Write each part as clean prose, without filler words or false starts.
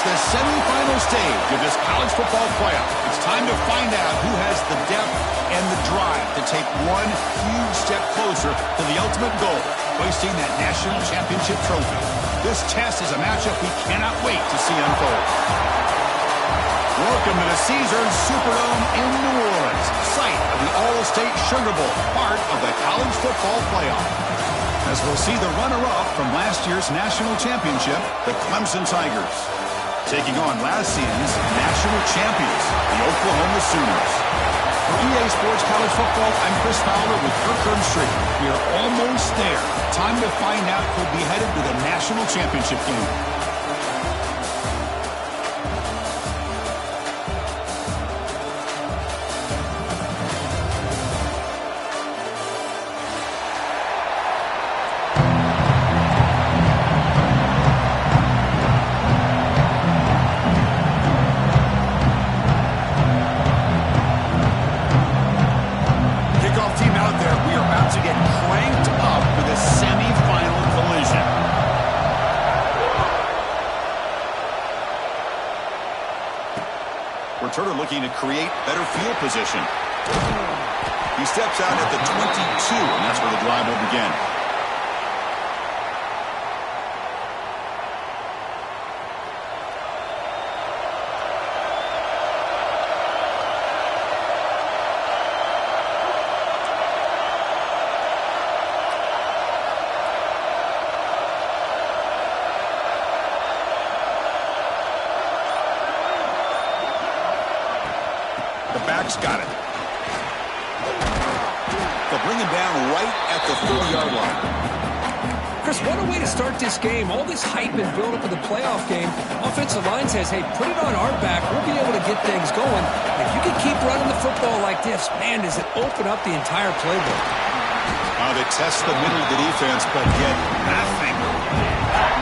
It's the semifinal stage of this college football playoff. It's time to find out who has the depth and the drive to take one huge step closer to the ultimate goal, hoisting that national championship trophy. This test is a matchup we cannot wait to see unfold. Welcome to the Caesars Superdome in New Orleans, site of the All-State Sugar Bowl, part of the college football playoff. As we'll see the runner-up from last year's national championship, the Clemson Tigers, taking on last season's national champions, the Oklahoma Sooners. For EA Sports College Football, I'm Chris Fowler with Kirk Herbstreit. We are almost there. Time to find out who'll be headed to the national championship game. Returner looking to create better field position. He steps out at the 22, and that's where the drive will begin. Got it. They'll bring him down right at the 30-yard line. Chris, what a way to start this game. All this hype and build-up of the playoff game. Offensive line says, hey, put it on our back. We'll be able to get things going. If you can keep running the football like this, man, does it open up the entire playbook. They test the middle of the defense, but get nothing.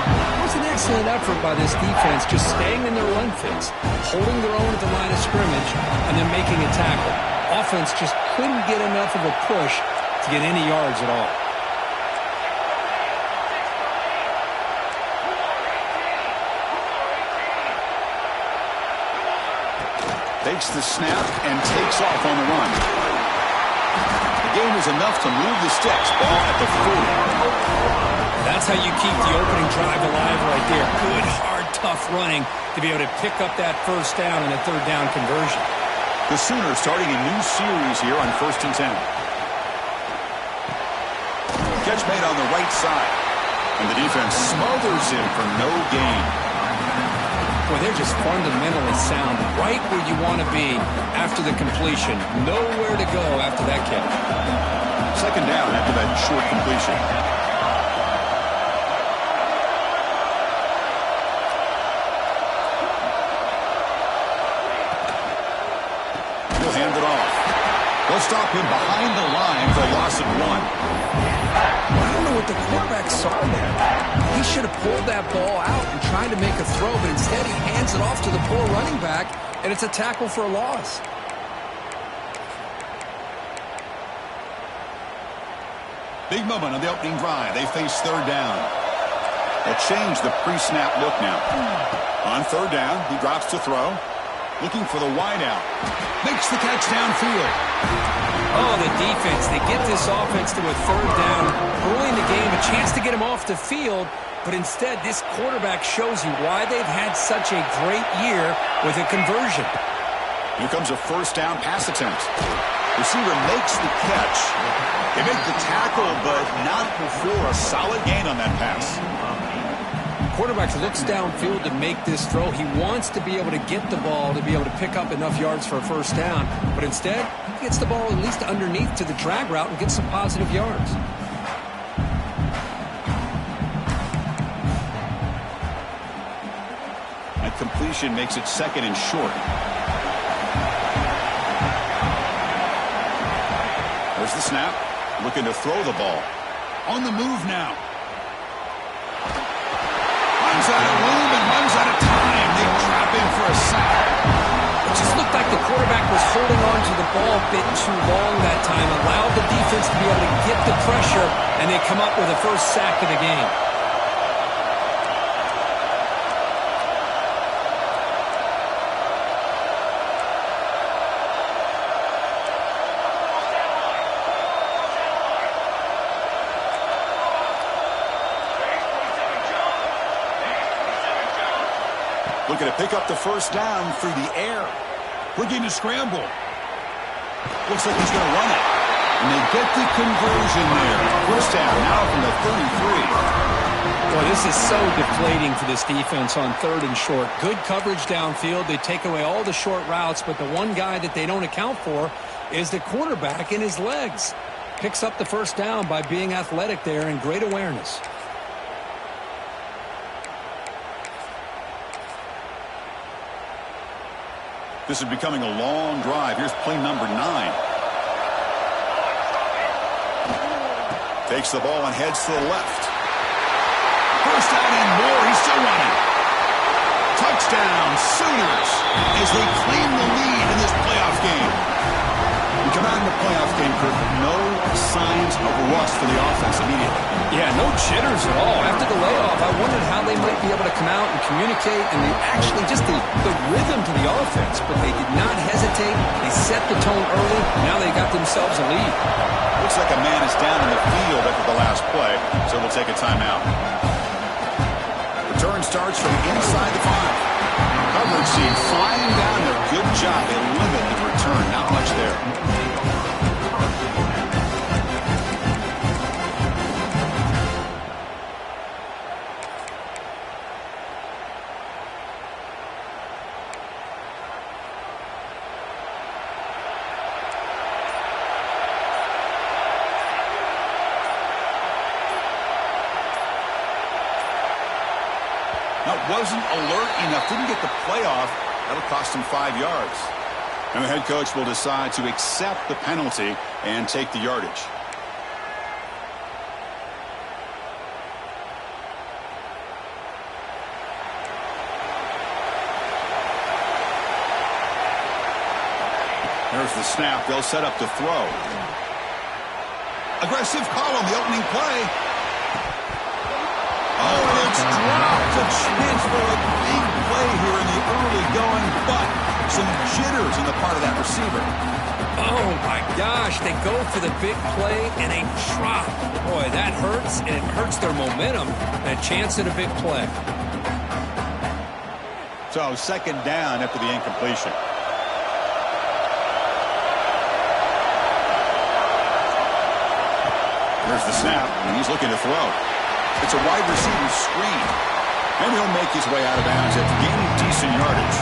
It was an excellent effort by this defense, just staying in their run fits, holding their own at the line of scrimmage, and then making a tackle. Offense just couldn't get enough of a push to get any yards at all. Takes the snap and takes off on the run. The game is enough to move the sticks. Ball at the 40. That's how you keep the opening drive alive right there. Good, hard, tough running to be able to pick up that first down and a third down conversion. The Sooners starting a new series here on 1st and 10. Catch made on the right side. And the defense smothers him for no gain. Boy, they're just fundamentally sound. Right where you want to be after the completion. Nowhere to go after that catch. Second down after that short completion. Hand it off. They'll stop him behind the line for a loss of 1. I don't know what the quarterback saw there. He should have pulled that ball out and tried to make a throw, but instead he hands it off to the poor running back, and it's a tackle for a loss. Big moment on the opening drive. They face third down. They'll change the pre-snap look now. On third down, he drops to throw. Looking for the wideout. Makes the catch downfield. Oh, the defense. They get this offense to a third down early in the game, a chance to get him off the field, but instead this quarterback shows you why they've had such a great year with a conversion. Here comes a first down pass attempt. Receiver makes the catch. They make the tackle, but not before a solid gain on that pass. Quarterback looks downfield to make this throw. He wants to be able to get the ball to be able to pick up enough yards for a first down, but instead he gets the ball at least underneath to the drag route and gets some positive yards. That completion makes it second and short. There's the snap. Looking to throw the ball. On the move now. Runs out of room and runs out of time. They trap him for a sack. It just looked like the quarterback was holding on to the ball a bit too long that time. Allowed the defense to be able to get the pressure, and they come up with the first sack of the game. Looking to pick up the first down through the air. Looking to scramble. Looks like he's going to run it. And they get the conversion there. First down now from the 33. Well, this is so deflating for this defense on 3rd and short. Good coverage downfield. They take away all the short routes, but the one guy that they don't account for is the quarterback in his legs. Picks up the first down by being athletic there and great awareness. This is becoming a long drive. Here's play number 9. Takes the ball and heads to the left. First down and more. He's still running. Touchdown, Sooners, as they claim the lead in this playoff game. We come out in the playoff game, Kirk. No signs of rust for the offense immediately. Yeah, no jitters at all. After the layoff, I wondered how they might be able to come out and communicate, and they actually just the rhythm to the offense. But they did not hesitate. They set the tone early. Now they got themselves a lead. Looks like a man is down in the field after the last play, so we'll take a timeout. Return starts from inside the 5. Coverage team flying down there. Good job. They limit the return. Not much there. Wasn't alert enough, didn't get the playoff. That'll cost him 5 yards. And the head coach will decide to accept the penalty and take the yardage. There's the snap. They'll set up to throw. Aggressive call on the opening play. Oh, and it's dropped. A chance for a big play here in the early going, but some jitters on the part of that receiver. Oh, my gosh. They go for the big play and a drop. Boy, that hurts, and it hurts their momentum. And a chance at a big play. So, second down after the incompletion. There's the snap, and he's looking to throw. It's a wide receiver screen. And he'll make his way out of bounds after gaining decent yardage.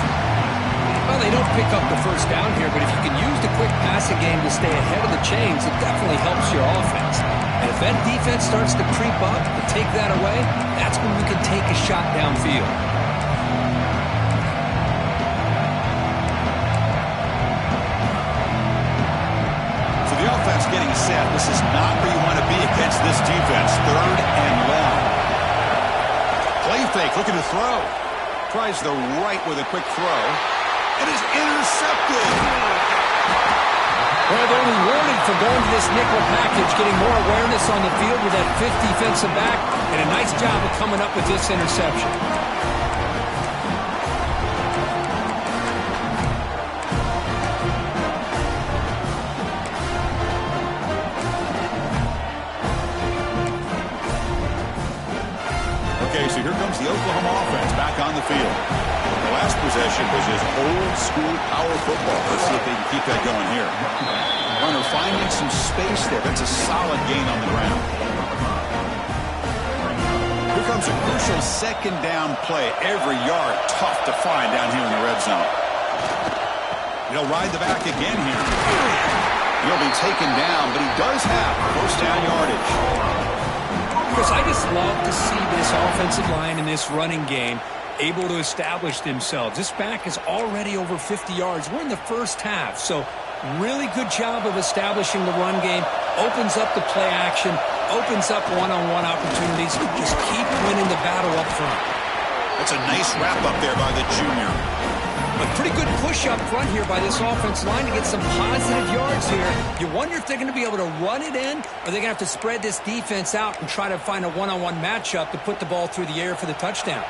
Well, they don't pick up the first down here, but if you can use the quick passing game to stay ahead of the chains, it definitely helps your offense. And if that defense starts to creep up and take that away, that's when we can take a shot downfield. So the offense getting set. This is not where you want to be against this defense. 3rd and long. Play fake, looking to throw. Tries the right with a quick throw. It is intercepted. Well, they're rewarded for going to this nickel package, getting more awareness on the field with that 5th defensive back, and a nice job of coming up with this interception. Okay, so here comes the Oklahoma offense back on the field. The last possession was just old-school power football. Let's see if they can keep that going here. Runner finding some space there. That's a solid gain on the ground. Here comes a crucial second down play. Every yard tough to find down here in the red zone. He'll ride the back again here. He'll be taken down, but he does have first down yardage. Chris, I just love to see this offensive line in this running game able to establish themselves. This back is already over 50 yards. We're in the first half, so really good job of establishing the run game. Opens up the play action, opens up one-on-one opportunities. Just keep winning the battle up front. That's a nice wrap up there by the junior. A pretty good push up front here by this offense line to get some positive yards here. You wonder if they're going to be able to run it in, or they're going to have to spread this defense out and try to find a one-on-one matchup to put the ball through the air for the touchdown.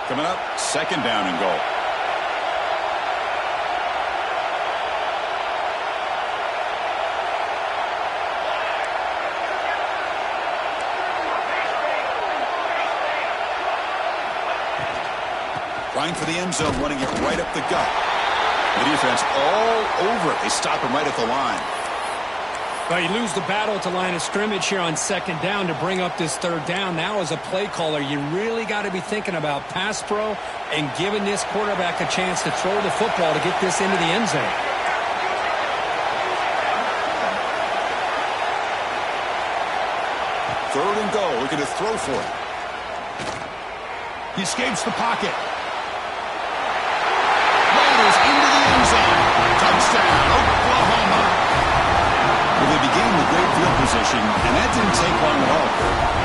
Coming up, second down and goal. Trying for the end zone, running it right up the gut. The defense all over it. They stop him right at the line. Well, you lose the battle at the line of scrimmage here on second down to bring up this third down. Now, as a play caller, you really got to be thinking about pass pro and giving this quarterback a chance to throw the football to get this into the end zone. Third and goal. Looking to throw for it. He escapes the pocket. Raiders into the end zone. Touchdown, Oklahoma. Well, they began with great field position, and that didn't take long at all.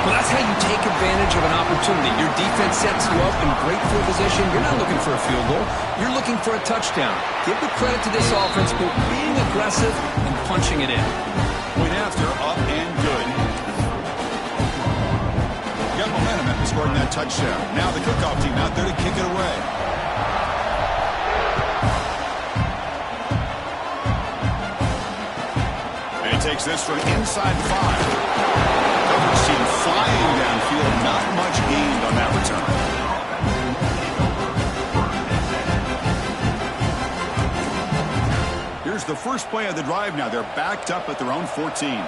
Well, that's how you take advantage of an opportunity. Your defense sets you up in great field position. You're not looking for a field goal. You're looking for a touchdown. Give the credit to this offense for being aggressive and punching it in. Point after, up and good. Got momentum after scoring that touchdown. Now the kickoff team out there to kick it away. And he takes this from inside 5. Coverage team flying downfield. Not much gained on that return. Here's the first play of the drive now. They're backed up at their own 14.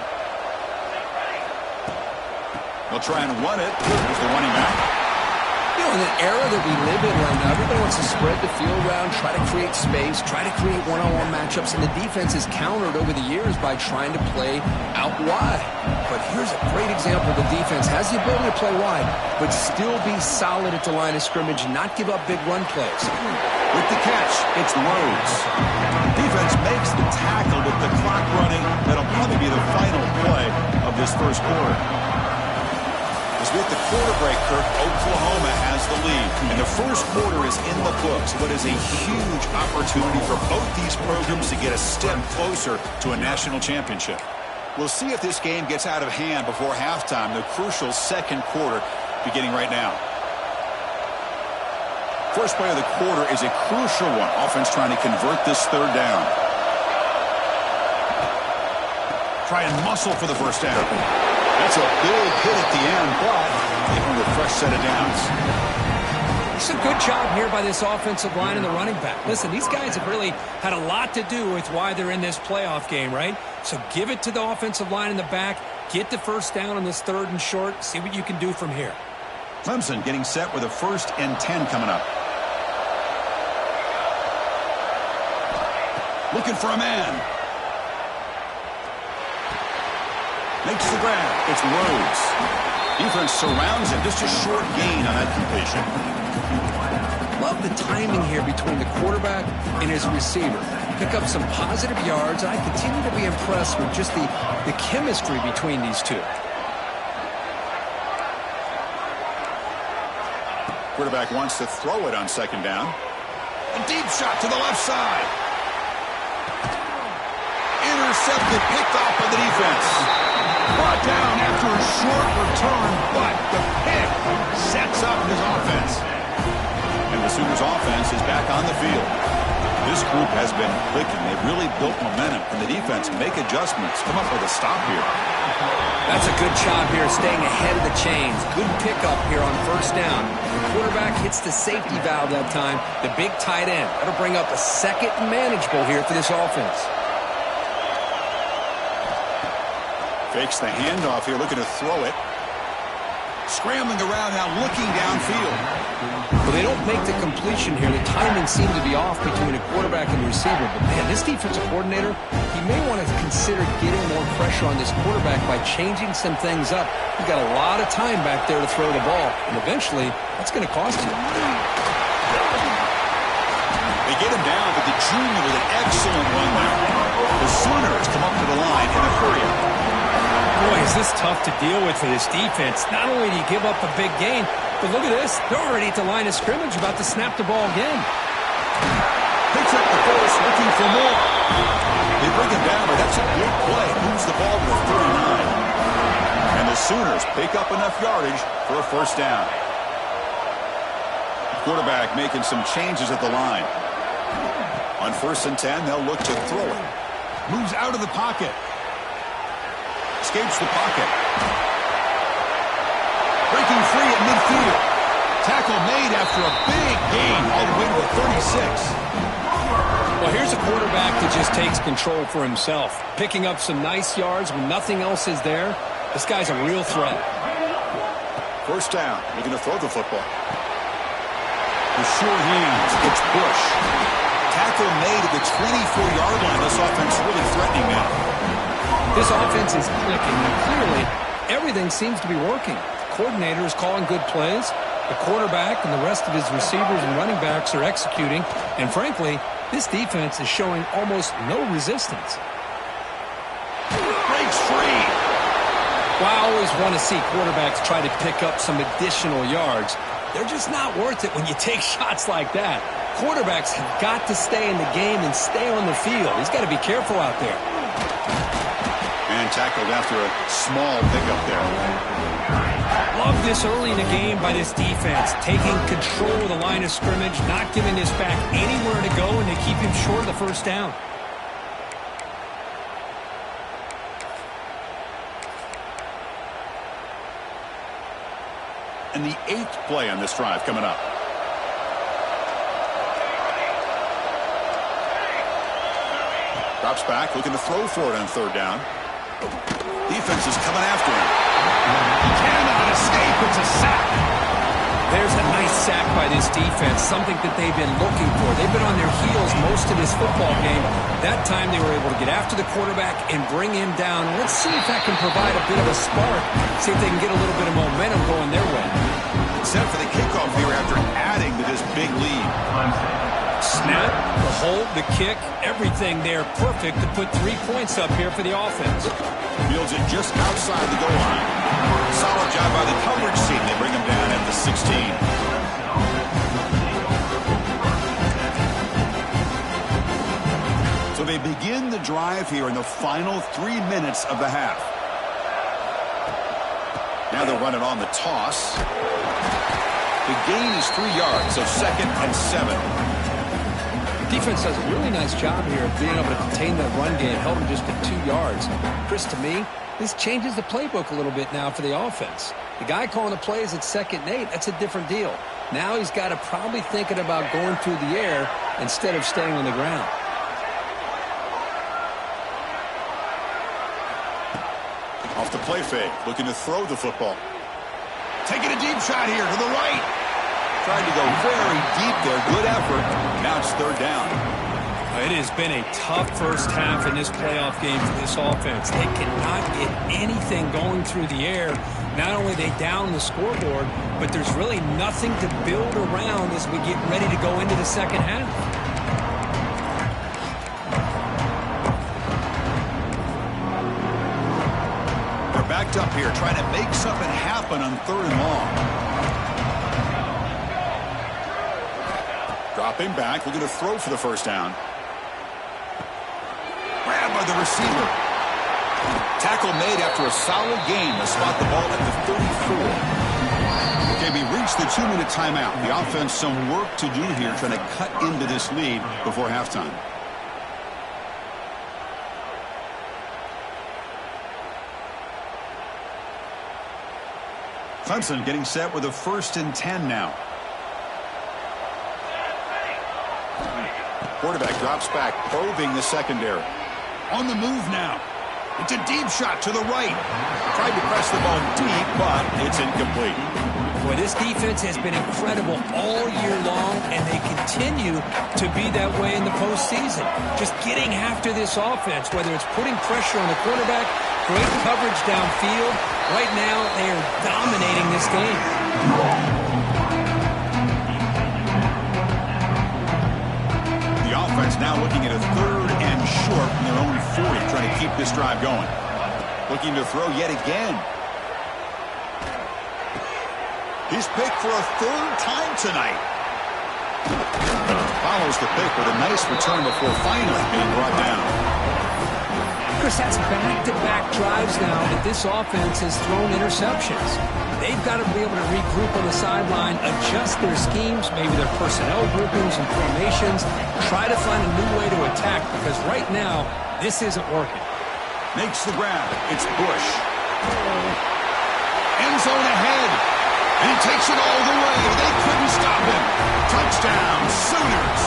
They'll try and run it. Here's the running back. You know, in the era that we live in right now, everybody wants to spread the field around, try to create space, try to create one-on-one matchups, and the defense is countered over the years by trying to play out wide. But here's a great example. The defense has the ability to play wide, but still be solid at the line of scrimmage and not give up big run plays. With the catch, it's Rhodes. Defense makes the tackle with the clock running. That'll probably be the final play of this first quarter. With the quarter break, Kirk, Oklahoma has the lead. And the first quarter is in the books. What is a huge opportunity for both these programs to get a step closer to a national championship. We'll see if this game gets out of hand before halftime. The crucial second quarter beginning right now. First play of the quarter is a crucial one. Offense trying to convert this third down. Try and muscle for the first down. That's a big hit at the end, but they earned a fresh set of downs. It's a good job here by this offensive line and the running back. Listen, these guys have really had a lot to do with why they're in this playoff game, right? So give it to the offensive line in the back. Get the first down on this third and short. See what you can do from here. Clemson getting set with a 1st and 10 coming up. Looking for a man. Makes the grab. It's Rhodes. Defense surrounds him. Just a short gain on that completion. Love the timing here between the quarterback and his receiver. Pick up some positive yards. I continue to be impressed with just the chemistry between these two. Quarterback wants to throw it on second down. A deep shot to the left side. Intercepted, picked off by the defense. Brought down after a short return, but the pick sets up his offense. And the Sooners offense is back on the field. This group has been clicking. They've really built momentum. And the defense make adjustments. Come up with a stop here. That's a good job here, staying ahead of the chains. Good pickup here on first down. The quarterback hits the safety valve that time. The big tight end. That'll bring up a second and manageable here for this offense. Fakes the handoff here, looking to throw it. Scrambling around now, looking downfield. Well, they don't make the completion here. The timing seemed to be off between a quarterback and receiver. But, man, this defensive coordinator, he may want to consider getting more pressure on this quarterback by changing some things up. He's got a lot of time back there to throw the ball. And eventually, that's going to cost you. They get him down, but the junior with an excellent run there. The Sooners come up to the line in a hurry. Boy, is this tough to deal with for this defense. Not only do you give up a big gain, but look at this. They're already at the line of scrimmage about to snap the ball again. Picks up the force, looking for more. They bring him down, but that's a big play. Moves the ball to the 39. And the Sooners pick up enough yardage for a first down. Quarterback making some changes at the line. On 1st and 10, they'll look to throw it. Moves out of the pocket. Escapes the pocket. Breaking free at midfield. Tackle made after a big gain Well, here's a quarterback that just takes control for himself, picking up some nice yards when nothing else is there. This guy's a real threat. First down. Looking to throw the football. With sure hands, it's Bush. Tackle made at the 24-yard line. This offense really threatening now. This offense is clicking, and clearly everything seems to be working. The coordinator is calling good plays. The quarterback and the rest of his receivers and running backs are executing. And frankly, this defense is showing almost no resistance. Breaks free. Well, I always want to see quarterbacks try to pick up some additional yards. They're just not worth it when you take shots like that. Quarterbacks have got to stay in the game and stay on the field. He's got to be careful out there. And tackled after a small pickup there. Love this early in the game by this defense, taking control of the line of scrimmage, not giving this back anywhere to go, and they keep him short of the first down. And the 8th play on this drive coming up. Drops back, looking to throw for it on third down. Defense is coming after him. Cannot escape. It's a sack. There's a nice sack by this defense, something that they've been looking for. They've been on their heels most of this football game. That time they were able to get after the quarterback and bring him down. Let's see if that can provide a bit of a spark, see if they can get a little bit of momentum going their way. Set for the kickoff here after adding to this big lead. Snap, the hold, the kick, everything there perfect to put 3 points up here for the offense. Fields it just outside the goal line. Solid job by the coverage team. They bring him down at the 16. So they begin the drive here in the final 3 minutes of the half. Now they're running on the toss. The gain is 3 yards, so 2nd and 7. Defense does a really nice job here of being able to contain that run game, held him just to 2 yards. Chris, to me, this changes the playbook a little bit now for the offense. The guy calling the plays at 2nd and 8, that's a different deal. Now he's got to probably thinking about going through the air instead of staying on the ground. Off the play fake, looking to throw the football. Taking a deep shot here to the right. Tried to go very deep there. Good effort. Now it's third down. It has been a tough first half in this playoff game for this offense. They cannot get anything going through the air. Not only they down the scoreboard, but there's really nothing to build around as we get ready to go into the second half. They're backed up here, trying to make something happen on 3rd and long. Dropping back, looking to throw for the first down. Grabbed by the receiver. Tackle made after a solid gain to spot the ball at the 34. Okay, we reached the 2-minute timeout. The offense some work to do here, trying to cut into this lead before halftime. Clemson getting set with a 1st and 10 now. Quarterback drops back, probing the secondary. On the move now. It's a deep shot to the right. Tried to press the ball deep, but it's incomplete. Boy, this defense has been incredible all year long, and they continue to be that way in the postseason. Just getting after this offense, whether it's putting pressure on the quarterback, great coverage downfield. Right now, they are dominating this game. The offense now looking at a 3rd and short from their own 40, trying to keep this drive going. Looking to throw yet again. He's picked for a 3rd time tonight. Follows the pick with a nice return before finally being brought down. Chris, that's back-to-back drives now that this offense has thrown interceptions. They've got to be able to regroup on the sideline, adjust their schemes, maybe their personnel groupings and formations, try to find a new way to attack, because right now, this isn't working. Makes the grab. It's Bush. End zone ahead. And he takes it all the way. They couldn't stop him. Touchdown, Sooners.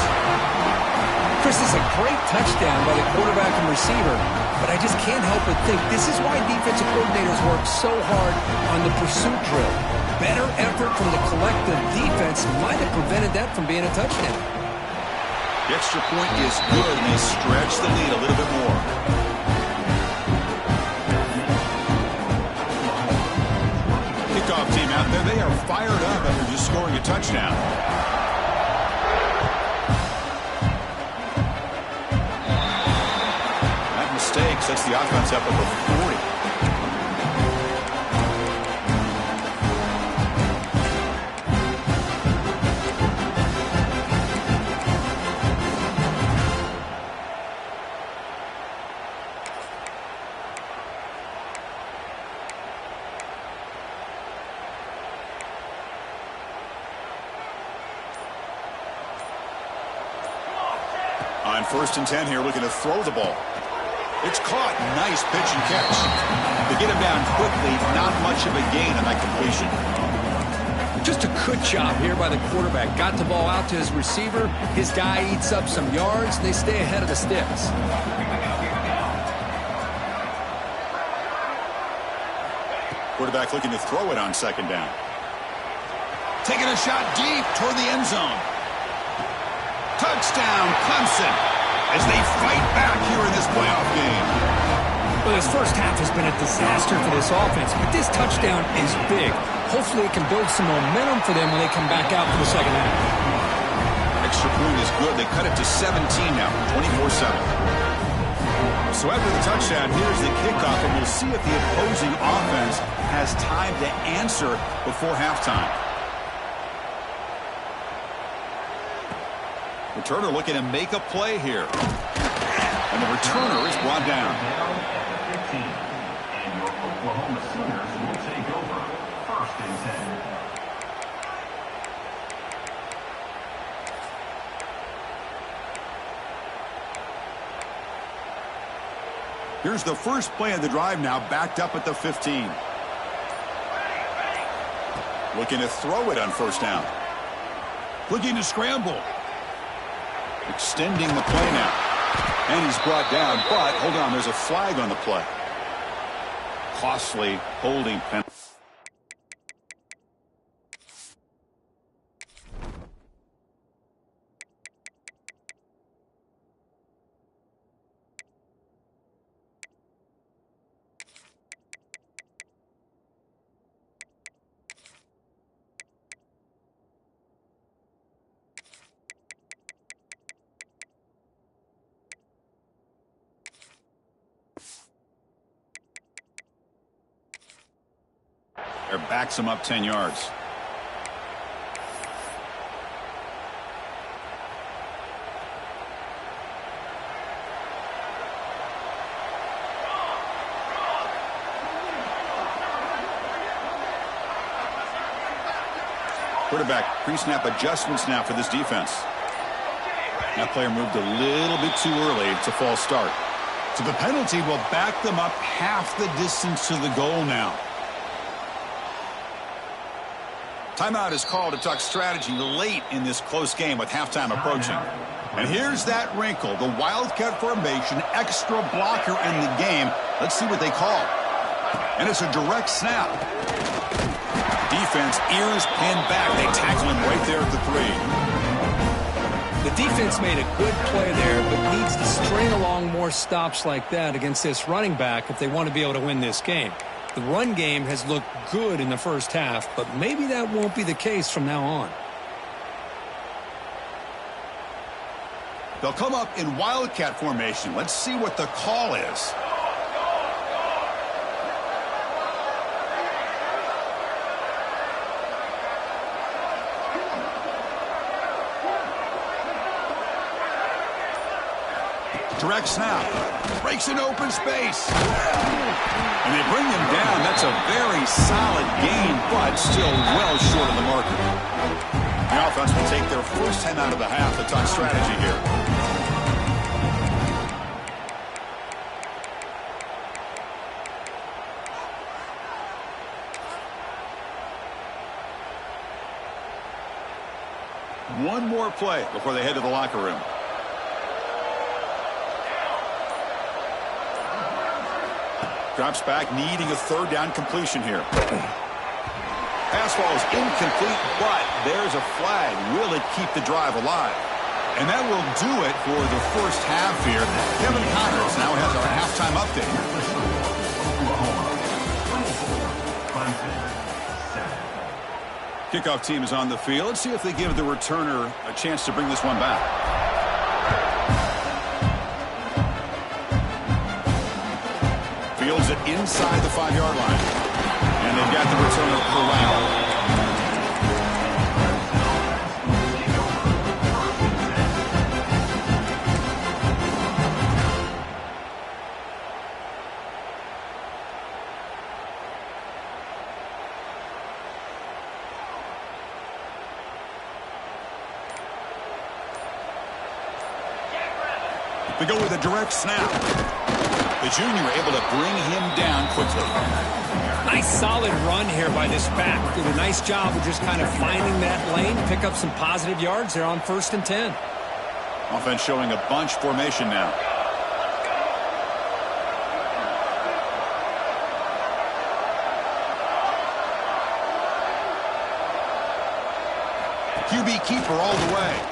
This is a great touchdown by the quarterback and receiver, but I just can't help but think this is why defensive coordinators work so hard on the pursuit drill. Better effort from the collective defense might have prevented that from being a touchdown. The extra point is good, and they stretch the lead a little bit more. Kickoff team out there, they are fired up after just scoring a touchdown. That mistake sets the offense up at the 40. On 1st and 10 here, looking to throw the ball. It's caught. Nice pitch and catch. To get him down quickly, not much of a gain on that completion. Just a good job here by the quarterback. Got the ball out to his receiver. His guy eats up some yards, and they stay ahead of the sticks. Quarterback looking to throw it on 2nd down. Taking a shot deep toward the end zone. Touchdown, Clemson, as they fight back here in this playoff game. Well, this first half has been a disaster for this offense, but this touchdown is big. Hopefully it can build some momentum for them when they come back out for the second half. Extra point is good. They cut it to 17 now, 24-7. So after the touchdown, here's the kickoff, and we'll see if the opposing offense has time to answer before halftime. Returner looking to make a play here. And the returner is brought down. And your Oklahoma Sooners will take over 1st and 10. Here's the first play of the drive now, backed up at the 15. Looking to throw it on 1st down. Looking to scramble. Extending the play now. And he's brought down, but hold on, there's a flag on the play. Costly holding penalty. Backs him up 10 yards. Quarterback pre-snap adjustments now for this defense. That player moved a little bit too early. It's a false start. So the penalty will back them up half the distance to the goal now. Timeout is called to talk strategy late in this close game with halftime approaching. And here's that wrinkle, the Wildcat formation, extra blocker in the game. Let's see what they call. And it's a direct snap. Defense, ears pinned back. They tackle him right there at the 3. The defense made a good play there, but needs to string along more stops like that against this running back if they want to be able to win this game. The run game has looked good in the first half, but maybe that won't be the case from now on. They'll come up in Wildcat formation. Let's see what the call is. Direct snap. Breaks an open space. And they bring him down. That's a very solid gain, but still well short of the marker. The offense will take their first 10 out of the half to talk strategy here. One more play before they head to the locker room. Drops back, needing a third down completion here. Pass ball is incomplete, but there's a flag. Will it keep the drive alive? And that will do it for the first half here. Kevin Connors now has our halftime update. Kickoff team is on the field. Let's see if they give the returner a chance to bring this one back. Fields it inside the 5-yard line. And they've got the returner corralled. They go with a direct snap. The junior able to bring him down quickly. Nice solid run here by this back. Did a nice job of just kind of finding that lane, pick up some positive yards there on 1st and 10. Offense showing a bunch formation now. QB keeper all the way.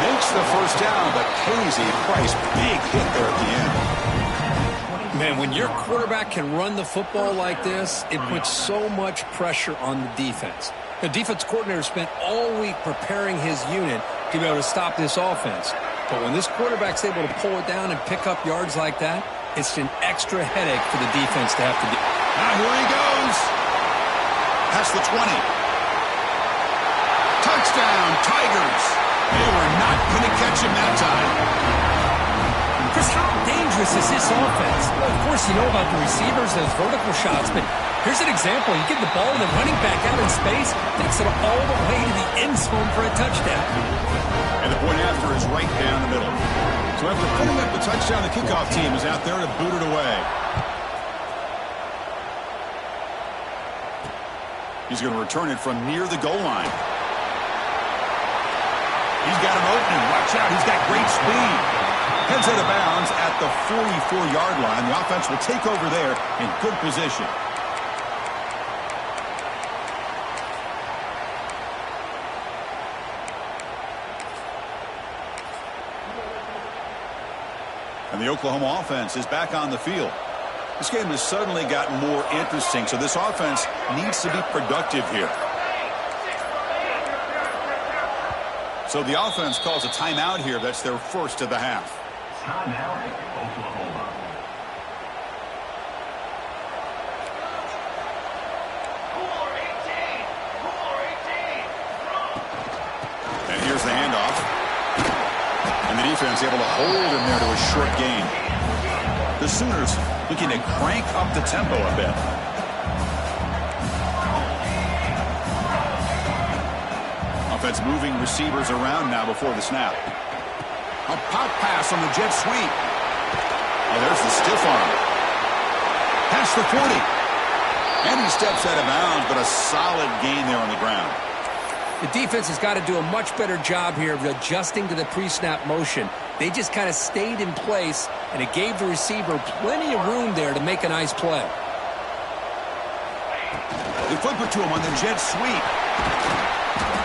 Makes the first down, but pays a price. Big hit there at the end. Man, when your quarterback can run the football like this, it puts so much pressure on the defense. The defense coordinator spent all week preparing his unit to be able to stop this offense. But when this quarterback's able to pull it down and pick up yards like that, it's an extra headache for the defense to have to do. Now here he goes. Past the 20. Touchdown, Tigers. They were not going to catch him that time. Chris, how dangerous is this offense? Well, of course, you know about the receivers, those vertical shots, but here's an example. You get the ball and the running back out in space, takes it all the way to the end zone for a touchdown. And the point after is right down the middle. So after putting up the touchdown, the kickoff team is out there to boot it away. He's going to return it from near the goal line. He's got him open. Watch out. He's got great speed. Heads out of bounds at the 44-yard line. The offense will take over there in good position. And the Oklahoma offense is back on the field. This game has suddenly gotten more interesting, so this offense needs to be productive here. So the offense calls a timeout here. That's their first of the half. Timeout, Oklahoma. And here's the handoff. And the defense able to hold him there to a short gain. The Sooners looking to crank up the tempo a bit. Offense moving receivers around now before the snap. A pop pass on the jet sweep. Oh, there's the stiff arm. Past the 40. And he steps out of bounds, but a solid gain there on the ground. The defense has got to do a much better job here of adjusting to the pre-snap motion. They just kind of stayed in place, and it gave the receiver plenty of room there to make a nice play. They flip it to him on the jet sweep.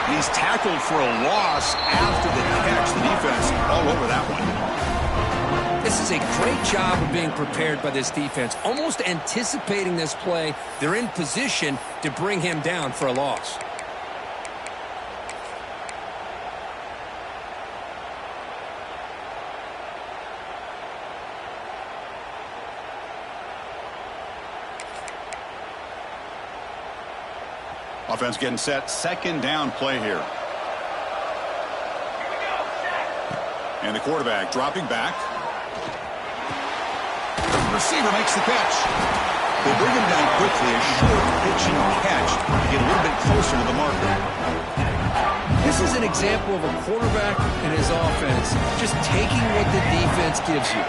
He's tackled for a loss after the catch. The defense all over that one. This is a great job of being prepared by this defense. Almost anticipating this play, they're in position to bring him down for a loss. Offense getting set. Second down play here. And the quarterback dropping back. The receiver makes the catch. They bring him down quickly. A short pitch and catch to get a little bit closer to the marker. This is an example of a quarterback and his offense just taking what the defense gives you.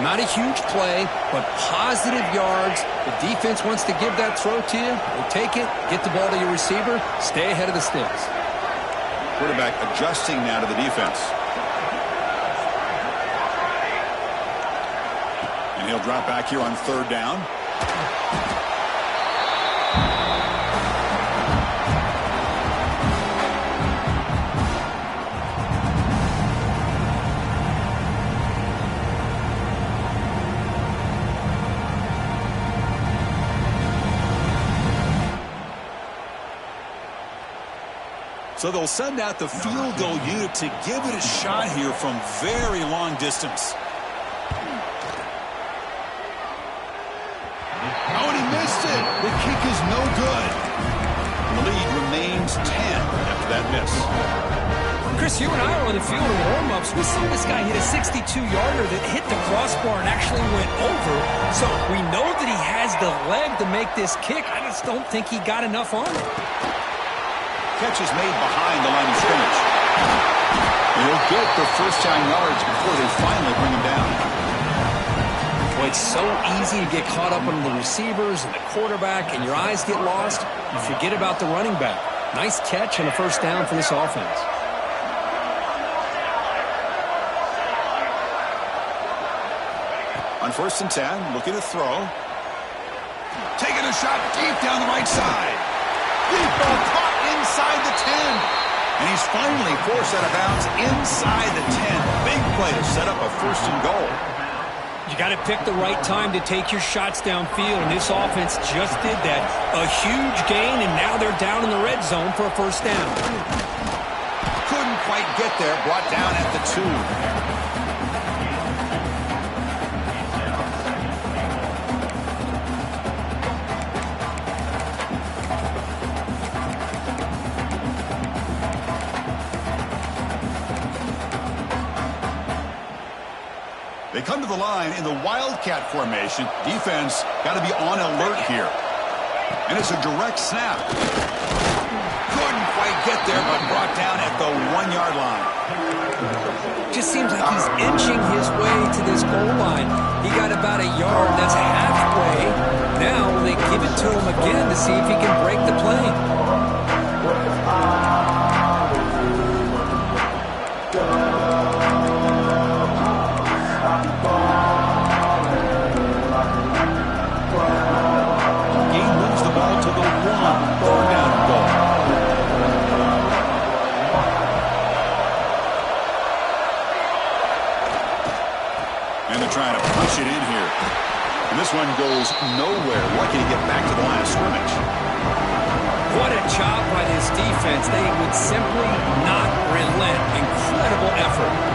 Not a huge play, but positive yards. The defense wants to give that throw to you. They take it, get the ball to your receiver, stay ahead of the sticks. Quarterback adjusting now to the defense. And And he'll drop back here on 3rd down. So they'll send out the field goal unit to give it a shot here from very long distance. Oh, and he missed it. The kick is no good. The lead remains 10 after that miss. Chris, you and I were on the field in warm-ups. We saw this guy hit a 62-yarder that hit the crossbar and actually went over. So we know that he has the leg to make this kick. I just don't think he got enough on it. Catch is made behind the line of scrimmage. He'll get the first down yards before they finally bring him down. Well, it's so easy to get caught up on the receivers and the quarterback, and your eyes get lost. You forget about the running back. Nice catch and a first down for this offense. On 1st and 10, looking to throw. Taking a shot deep down the right side. Deep ball caught inside the 10. And he's finally forced out of bounds inside the 10. Big play to set up a 1st and goal. You got to pick the right time to take your shots downfield, and this offense just did that. A huge gain, and now they're down in the red zone for a first down. Couldn't quite get there, brought down at the 2. They come to the line in the Wildcat formation. Defense got to be on alert here. And it's a direct snap. Couldn't quite get there, but brought down at the 1-yard line. Just seems like he's inching his way to this goal line. He got about a yard. That's halfway. Now they give it to him again to see if he can break the play. Trying to push it in here. And this one goes nowhere. Lucky to get back to the line of scrimmage. What a job by this defense. They would simply not relent. Incredible effort.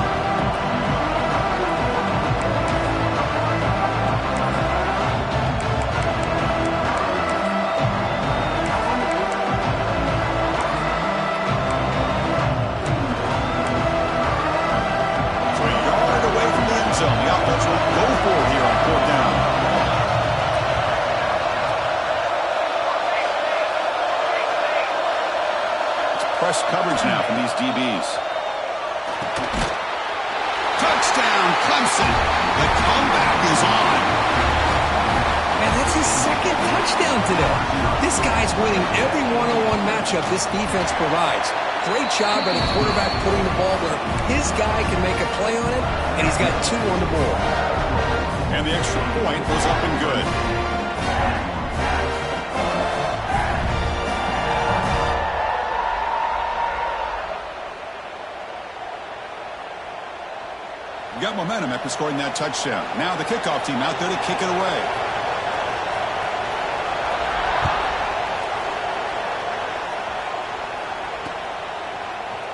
Press coverage now from these DBs. Touchdown, Clemson. The comeback is on. Man, that's his 2nd touchdown today. This guy's winning every one-on-one matchup this defense provides. Great job by the quarterback putting the ball where his guy can make a play on it, and he's got 2 on the board. And the extra point goes up and good. Got momentum after scoring that touchdown. Now the kickoff team out there to kick it away.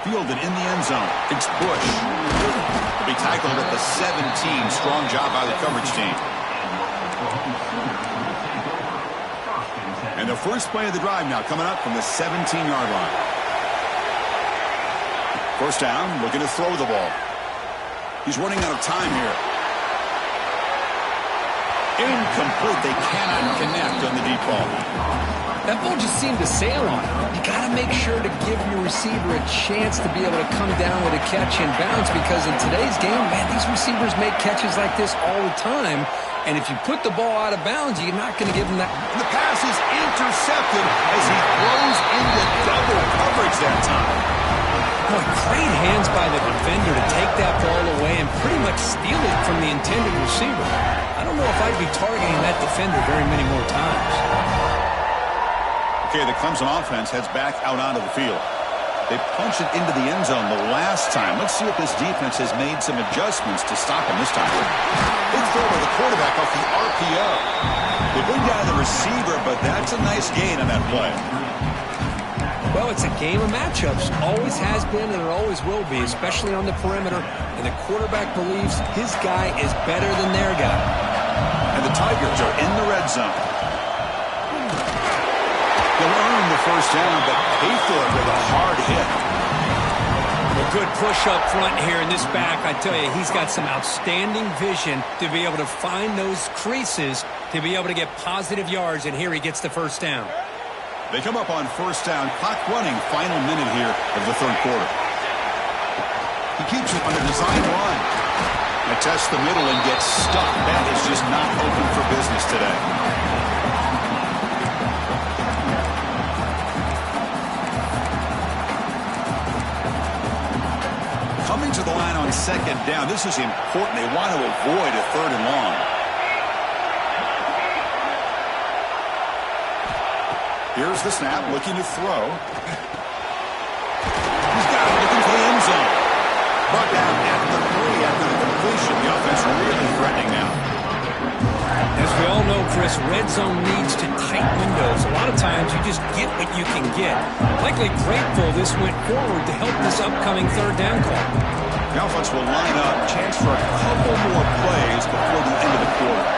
Fielded in the end zone. It's Bush. He'll be tackled at the 17. Strong job by the coverage team. And the first play of the drive now coming up from the 17-yard line. First down, looking to throw the ball. He's running out of time here. Incomplete. They cannot connect on the deep ball. That ball just seemed to sail on him. You got to make sure to give your receiver a chance to be able to come down with a catch and bounce, because in today's game, man, these receivers make catches like this all the time. And if you put the ball out of bounds, you're not going to give them that. And the pass is intercepted as he throws into double coverage that time. Boy, great hands by the defender to take that ball away and pretty much steal it from the intended receiver. I don't know if I'd be targeting that defender very many more times. Okay, the Clemson offense heads back out onto the field. They punched it into the end zone the last time. Let's see if this defense has made some adjustments to stop him this time. Big throw by the quarterback off the RPO. They bring down the receiver, but that's a nice gain on that play. Well, it's a game of matchups. Always has been and it always will be, especially on the perimeter. And the quarterback believes his guy is better than their guy. And the Tigers are in the red zone. They'll earn the first down, but pay for it with a hard hit. A good push up front here in this back. I tell you, he's got some outstanding vision to be able to find those creases, to be able to get positive yards, and here he gets the first down. They come up on first down, clock running, final minute here of the third quarter. He keeps it on a design run. Attests the middle and gets stuck. That is just not open for business today. Coming to the line on second down. This is important. They want to avoid a third and long. Here's the snap, looking to throw. He's got it, looking for the end zone. Brought down at the 3 after the completion. The offense really threatening now. As we all know, Chris, red zone leads to tight windows. A lot of times you just get what you can get. Likely grateful this went forward to help this upcoming third down call. The offense will line up. Chance for a couple more plays before the end of the quarter.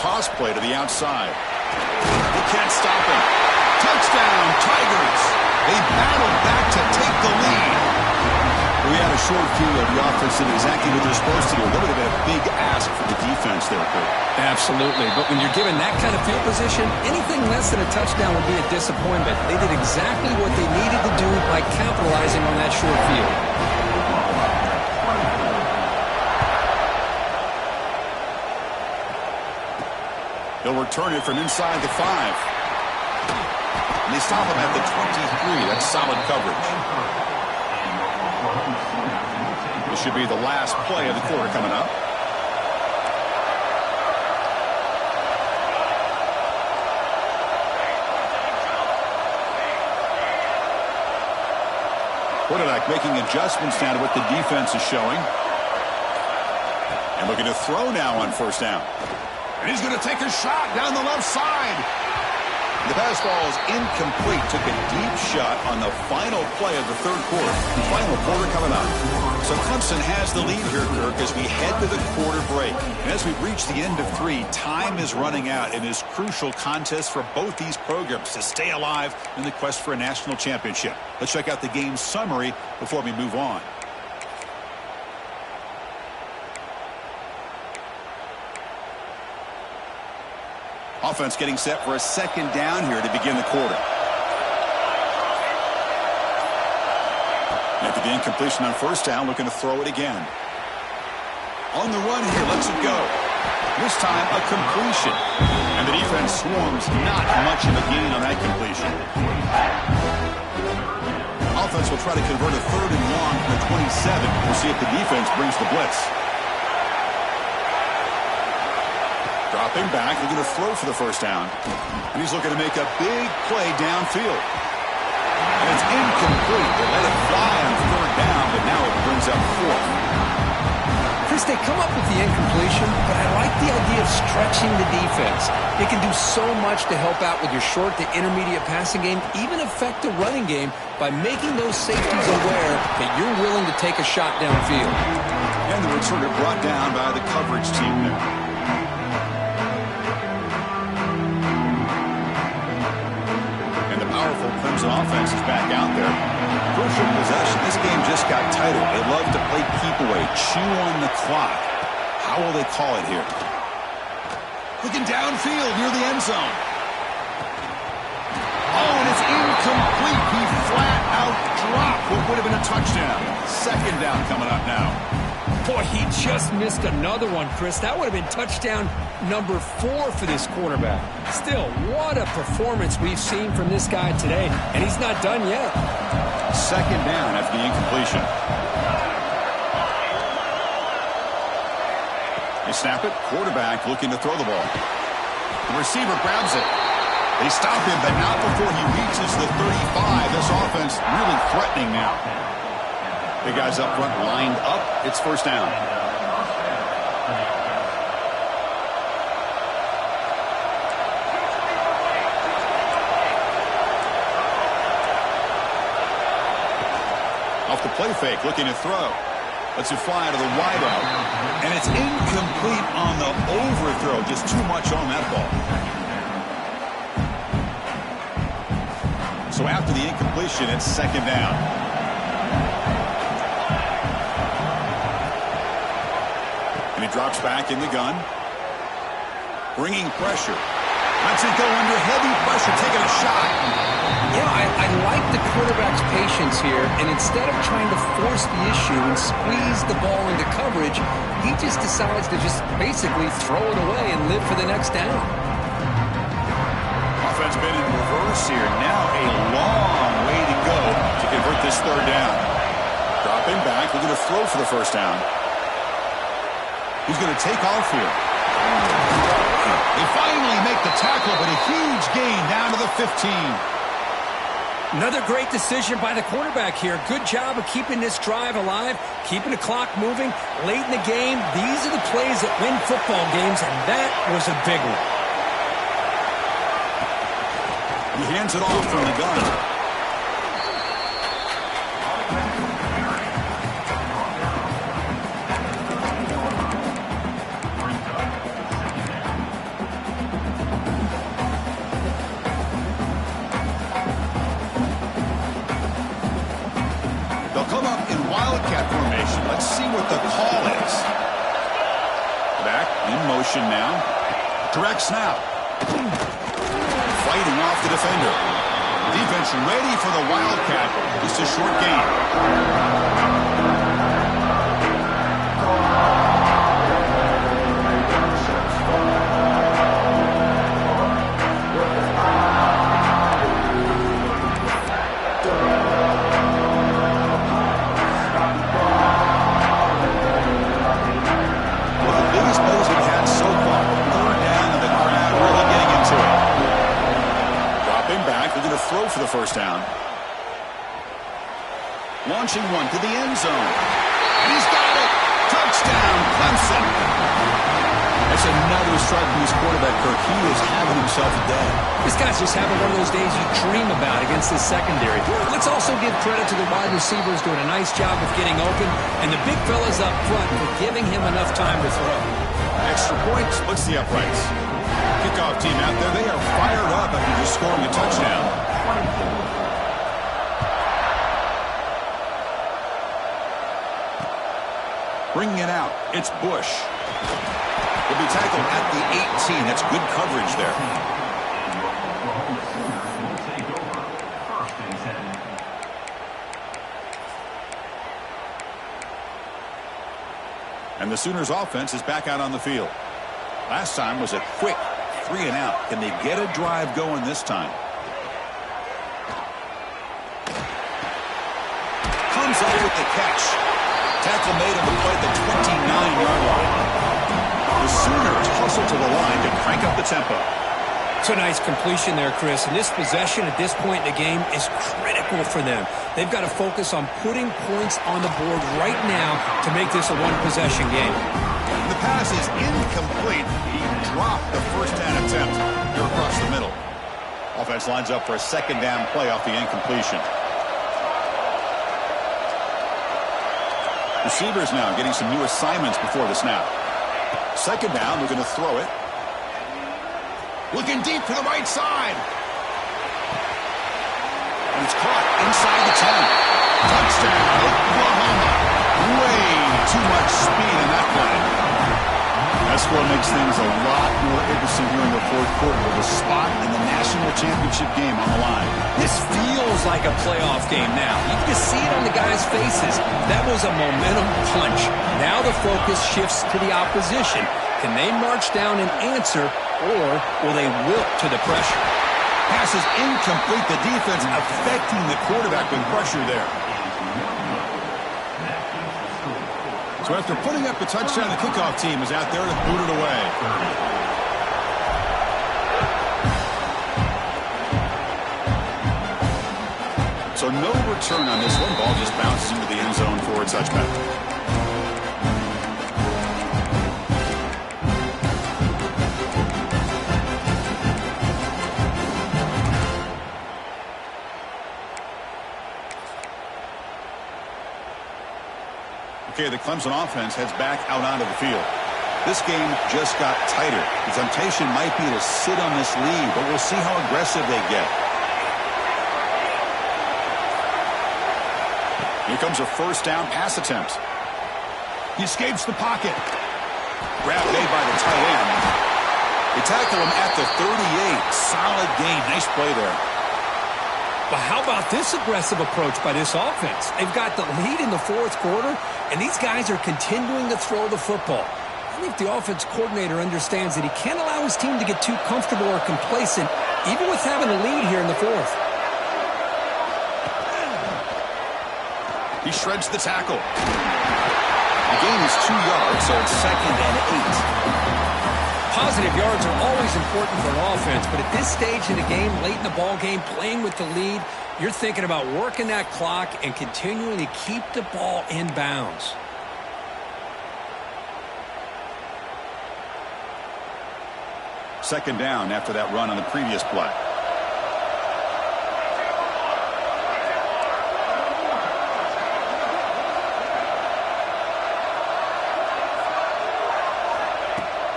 Toss play to the outside. They can't stop him. Touchdown, Tigers. They battled back to take the lead. We had a short view of the offense did exactly what they're supposed to do. That would have been a big ask for the defense there, Kurt. Absolutely. But when you're given that kind of field position, anything less than a touchdown would be a disappointment. They did exactly what they needed to do by capitalizing on that short field. They'll return it from inside the 5. And they stop him at the 23. That's solid coverage. This should be the last play of the quarter coming up. Quarterback making adjustments now to what the defense is showing. And looking to throw now on first down. And he's going to take a shot down the left side. The pass ball is incomplete. Took a deep shot on the final play of the third quarter. The final quarter coming up. So Clemson has the lead here, Kirk, as we head to the quarter break. And as we reach the end of 3, time is running out in this crucial contest for both these programs to stay alive in the quest for a national championship. Let's check out the game summary before we move on. Offense getting set for a second down here to begin the quarter. After the incompletion on first down, looking to throw it again. On the run here, lets it go. This time, a completion. And the defense swarms not much of a gain on that completion. Offense will try to convert a third and long from the 27. We'll see if the defense brings the blitz. Dropping back, looking to throw for the first down. And he's looking to make a big play downfield. And it's incomplete. They let it fly on third down, but now it brings up 4th. Chris, they come up with the incompletion, but I like the idea of stretching the defense. It can do so much to help out with your short to intermediate passing game, even affect the running game by making those safeties aware that you're willing to take a shot downfield. And the returner brought down by the coverage team there. Powerful Clemson offense is back out there. Crucial possession. This game just got tighter. They love to play keep away, chew on the clock. How will they call it here? Looking downfield near the end zone. Oh, and it's incomplete. He flat out dropped what would have been a touchdown. Second down coming up now. Boy, he just missed another one, Chris. That would have been touchdown number 4 for this quarterback. Still, what a performance we've seen from this guy today, and he's not done yet. Second down after the incompletion. They snap it. Quarterback looking to throw the ball. The receiver grabs it. They stop him, but not before he reaches the 35. This offense really threatening now. The guys up front lined up. It's first down. Off the play fake, looking to throw. Lets it fly to the wideout. And it's incomplete on the overthrow. Just too much on that ball. So after the incompletion, it's second down. And he drops back in the gun. Bringing pressure. Lets it go under heavy pressure, taking a shot. Yeah, I like the quarterback's patience here, and instead of trying to force the issue and squeeze the ball into coverage, he just decides to just basically throw it away and live for the next down. Offense been in reverse here. Now a long way to go to convert this third down. Dropping back, looking to throw for the first down. He's going to take off here. They finally make the tackle, but a huge gain down to the 15. Another great decision by the quarterback here. Good job of keeping this drive alive, keeping the clock moving. Late in the game, these are the plays that win football games, and that was a big one. He hands it off from the gun. Let's see what the call is. Back in motion now. Direct snap. Fighting off the defender. Defense ready for the Wildcat. Just a short gain. Throw for the first down. Launching one to the end zone. And he's got it. Touchdown, Clemson. That's another strike from his quarterback, Kirk. He is having himself a day. This guy's just having one of those days you dream about against this secondary. Let's also give credit to the wide receivers doing a nice job of getting open, and the big fellas up front for giving him enough time to throw. Extra point splits the uprights. Kickoff team out there, they are fired up after just scoring a touchdown. Bringing it out, it's Bush. Will be tackled at the 18. That's good coverage there. And the Sooners offense is back out on the field. Last time was a quick 3-and-out. Can they get a drive going this time? Comes up with the catch. Tackle made on the play at the 29-yard line. The Sooners hustle to the line to crank up the tempo. It's a nice completion there, Chris. And this possession at this point in the game is critical for them. They've got to focus on putting points on the board right now to make this a one-possession game. The pass is incomplete. He dropped the first down attempt here across the middle. Offense lines up for a second down play off the incompletion. Receivers now getting some new assignments before the snap. Second down, they're going to throw it. Looking deep to the right side. And it's caught inside the 10. Touchdown, Oklahoma. Way too much speed in that play. That's what makes things a lot more interesting here in the fourth quarter with a spot in the national championship game on the line. This feels like a playoff game now. You can see it on the guys' faces. That was a momentum punch. Now the focus shifts to the opposition. Can they march down and answer, or will they wilt to the pressure? Pass is incomplete. The defense affecting the quarterback with pressure there. So after putting up the touchdown, the kickoff team is out there to boot it away. So no return on this one. Ball just bounces into the end zone for a touchback. Okay, the Clemson offense heads back out onto the field. This game just got tighter. The temptation might be to sit on this lead, but we'll see how aggressive they get. Here comes a first down pass attempt. He escapes the pocket. Grab made by the tight end. They tackle him at the 38. Solid gain. Nice play there. But how about this aggressive approach by this offense? They've got the lead in the fourth quarter, and these guys are continuing to throw the football. I think the offense coordinator understands that he can't allow his team to get too comfortable or complacent, even with having a lead here in the fourth. He shreds the tackle. The gain is 2 yards, so it's 2nd and 8. Positive yards are always important for an offense, but at this stage in the game, late in the ball game, playing with the lead, you're thinking about working that clock and continuing to keep the ball in bounds. Second down after that run on the previous play.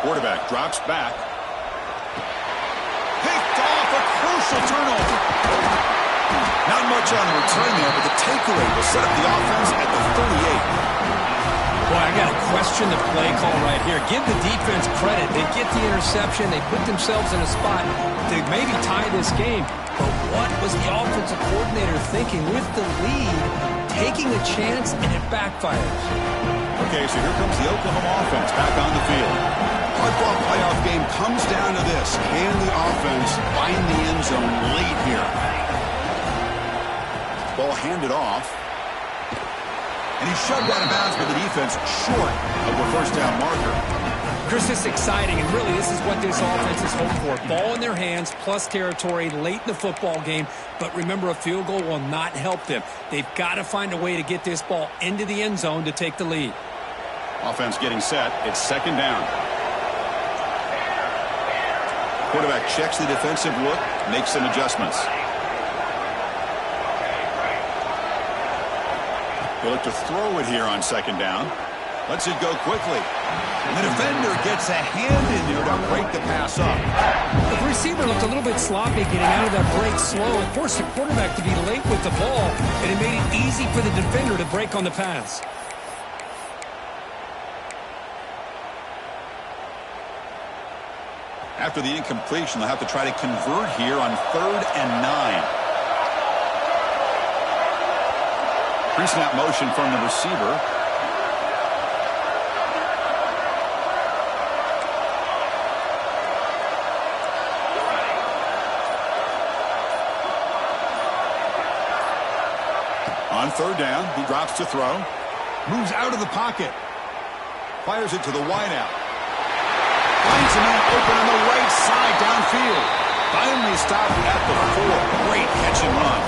Quarterback drops back. Picked off, a crucial turnover. Not much on the return there, but the takeaway will set up the offense at the 38. Boy, I got to question the play call right here. Give the defense credit. They get the interception. They put themselves in a spot to maybe tie this game. But what was the offensive coordinator thinking with the lead, taking a chance, and it backfires? Okay, so here comes the Oklahoma offense back on the field. Hardball playoff game comes down to this. Can the offense find the end zone late here? Ball handed off. And he's shoved out of bounds by the defense short of the first down marker. Chris, this is exciting, and really this is what this offense is hoping for. Ball in their hands, plus territory late in the football game. But remember, a field goal will not help them. They've got to find a way to get this ball into the end zone to take the lead. Offense getting set. It's second down. Quarterback checks the defensive look, makes some adjustments. They look to throw it here on second down. Lets it go quickly. And the defender gets a hand in there to break the pass up. The receiver looked a little bit sloppy getting out of that break slow. It forced the quarterback to be late with the ball, and it made it easy for the defender to break on the pass. After the incompletion, they'll have to try to convert here on 3rd and 9. Pre-snap motion from the receiver. On 3rd down, he drops to throw. Moves out of the pocket. Fires it to the wideout. Finds a man open on the right side downfield. Finally stopped at the 4. Great catch and run.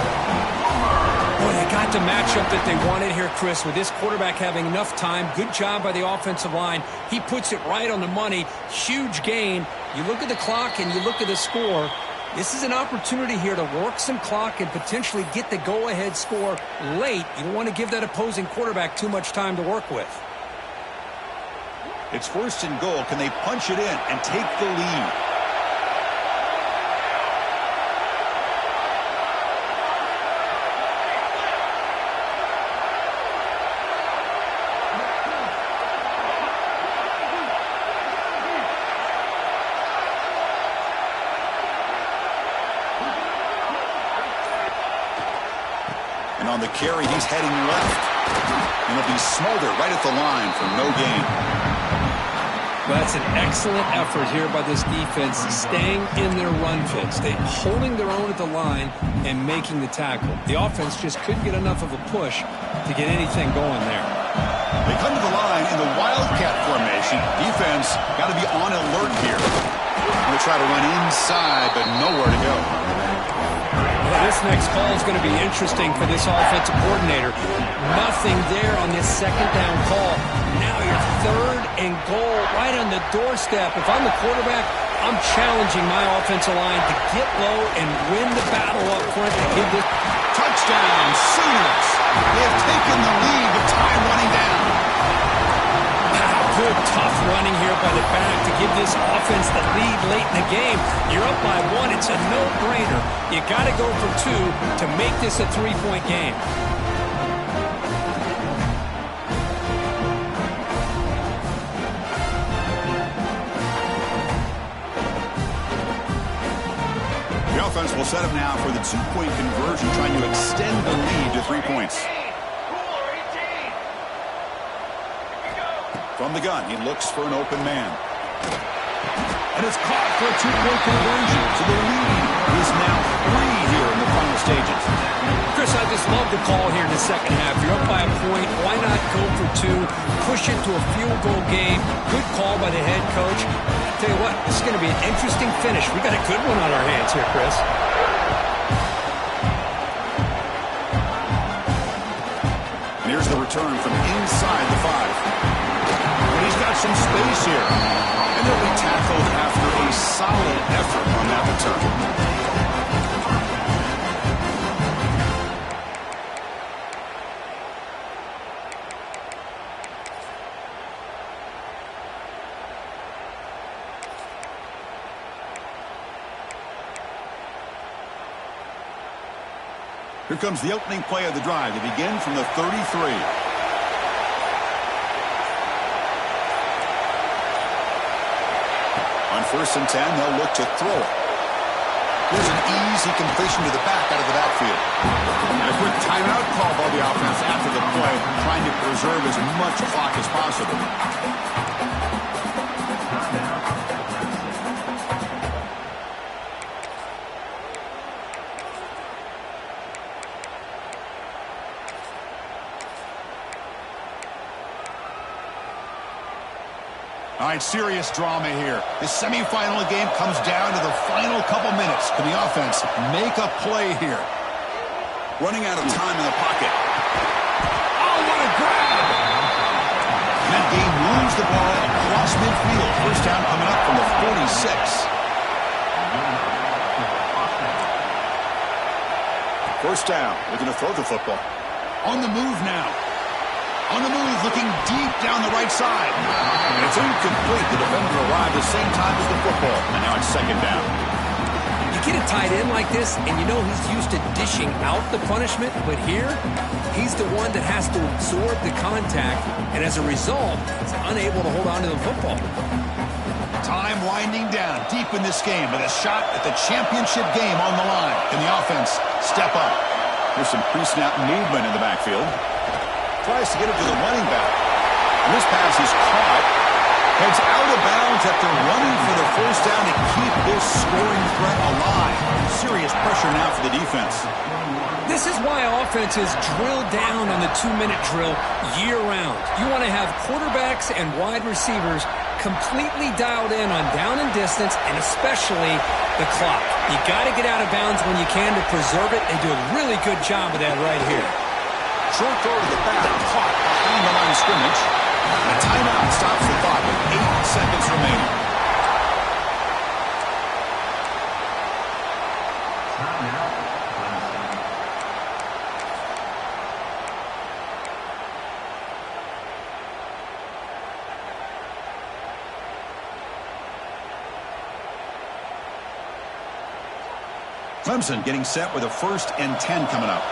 Boy, they got the matchup that they wanted here, Chris, with this quarterback having enough time. Good job by the offensive line. He puts it right on the money. Huge gain. You look at the clock and you look at the score. This is an opportunity here to work some clock and potentially get the go-ahead score late. You don't want to give that opposing quarterback too much time to work with. It's 1st and goal. Can they punch it in and take the lead? And on the carry, he's heading left. And it'll be Smolder right at the line for no gain. Well, that's an excellent effort here by this defense, staying in their run fits. They're holding their own at the line and making the tackle. The offense just couldn't get enough of a push to get anything going there. They come to the line in the Wildcat formation. Defense got to be on alert here. Going to try to run inside, but nowhere to go. Well, this next call is going to be interesting for this offensive coordinator. Nothing there on this second down call. Now you're 3rd and goal right on the doorstep. If I'm the quarterback, I'm challenging my offensive line to get low and win the battle up front to give this. Touchdown, Sooners. They have taken the lead with time running down. Good, tough running here by the back to give this offense the lead late in the game. You're up by 1. It's a no-brainer. You got to go for 2 to make this a 3-point game. The offense will set up now for the 2-point conversion, trying to extend the lead to 3 points. From the gun, he looks for an open man. And it's caught for a 2-point conversion. So the lead is now 3 here in the final stages. Chris, I just love the call here in the second half. You're up by a point. Why not go for 2? Push it to a field goal game. Good call by the head coach. I'll tell you what, this is going to be an interesting finish. We got a good one on our hands here, Chris. And here's the return from inside the 5. He's got some space here. And they'll be tackled after a solid effort on that return. Here comes the opening play of the drive. They begin from the 33. On 1st and 10, they'll look to throw it. Here's an easy completion to the back out of the backfield. And a quick timeout call by the offense after the play, trying to preserve as much clock as possible. All right, serious drama here. The semifinal game comes down to the final couple minutes. Can the offense make a play here? Running out of time in the pocket. Oh, what a grab! And that game moves the ball across midfield. First down coming up from the 46. First down, looking to throw the football. On the move now. On the move, looking deep down the right side. And it's incomplete. The defender arrived the same time as the football. And now it's second down. You get a tight end like this, and you know he's used to dishing out the punishment. But here, he's the one that has to absorb the contact. And as a result, he's unable to hold on to the football. Time winding down deep in this game with a shot at the championship game on the line. Can the offense step up? There's some pre-snap movement in the backfield. Tries to get it to the running back. And this pass is caught. Heads out of bounds after running for the first down to keep this scoring threat alive. Serious pressure now for the defense. This is why offenses drill down on the 2-minute drill year-round. You want to have quarterbacks and wide receivers completely dialed in on down and distance, and especially the clock. You got to get out of bounds when you can to preserve it. They do a really good job of that right here. Short throw to the back, caught behind the line of scrimmage. A timeout stops the clock with 8 seconds remaining. Clemson getting set with a 1st and 10 coming up.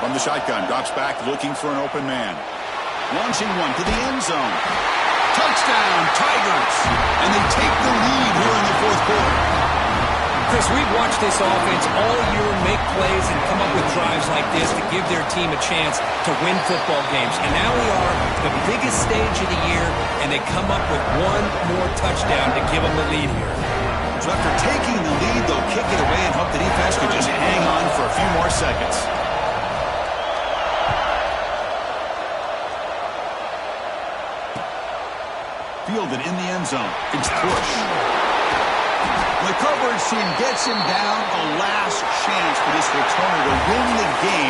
From the shotgun, drops back, looking for an open man. Launching one to the end zone. Touchdown, Tigers! And they take the lead here in the 4th quarter. Chris, we've watched this offense all year make plays and come up with drives like this to give their team a chance to win football games. And now we are the biggest stage of the year, and they come up with one more touchdown to give them the lead here. So after taking the lead, they'll kick it away and hope the defense could just hang on for a few more seconds. Fielded in the end zone. It's Bush. The coverage team gets him down. A last chance for this returner to win the game